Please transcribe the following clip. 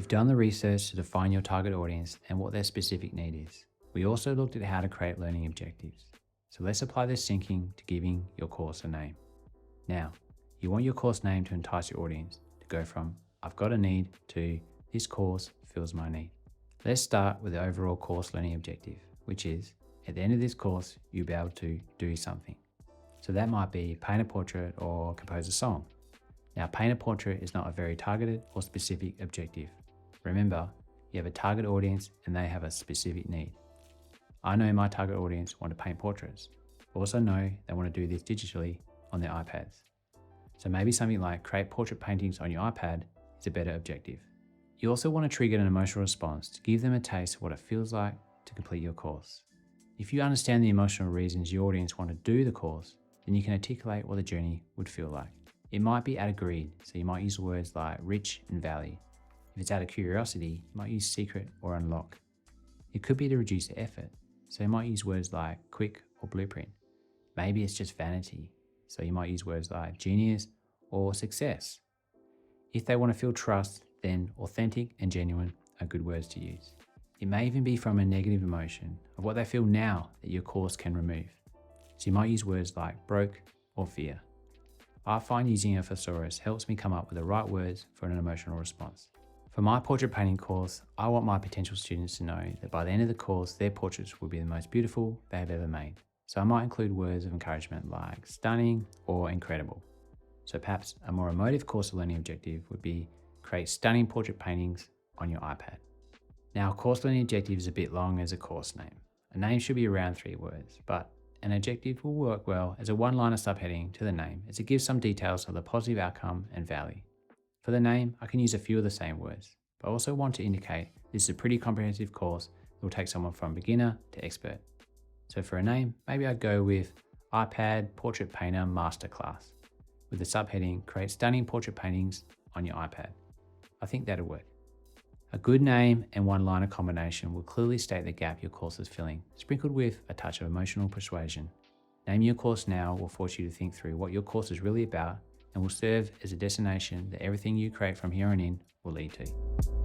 You've done the research to define your target audience and what their specific need is. We also looked at how to create learning objectives. So let's apply this thinking to giving your course a name. Now, you want your course name to entice your audience to go from "I've got a need" to "This course fills my need." Let's start with the overall course learning objective, which is, at the end of this course, you'll be able to do something. So that might be paint a portrait or compose a song. Now, paint a portrait is not a very targeted or specific objective. Remember, you have a target audience and they have a specific need. I know my target audience want to paint portraits. Also know they want to do this digitally on their iPads. So maybe something like create portrait paintings on your iPad is a better objective. You also want to trigger an emotional response to give them a taste of what it feels like to complete your course. If you understand the emotional reasons your audience want to do the course, then you can articulate what the journey would feel like. It might be out of greed, so you might use words like rich and valley. If it's out of curiosity, you might use secret or unlock. It could be to reduce the effort, so you might use words like quick or blueprint. Maybe it's just vanity, so you might use words like genius or success. If they want to feel trust, then authentic and genuine are good words to use. It may even be from a negative emotion of what they feel now that your course can remove. So you might use words like broke or fear. I find using a thesaurus helps me come up with the right words for an emotional response. For my portrait painting course, I want my potential students to know that by the end of the course, their portraits will be the most beautiful they have ever made. So I might include words of encouragement like stunning or incredible. So perhaps a more emotive course learning objective would be create stunning portrait paintings on your iPad. Now, a course learning objective is a bit long as a course name. A name should be around 3 words, but an objective will work well as a one-liner subheading to the name as it gives some details of the positive outcome and value. For the name, I can use a few of the same words, but I also want to indicate this is a pretty comprehensive course that will take someone from beginner to expert. So for a name, maybe I'd go with iPad Portrait Painter Masterclass with the subheading Create Stunning Portrait Paintings on your iPad. I think that'll work. A good name and one-liner combination will clearly state the gap your course is filling, sprinkled with a touch of emotional persuasion. Naming your course now will force you to think through what your course is really about and will serve as a destination that everything you create from here on in will lead to.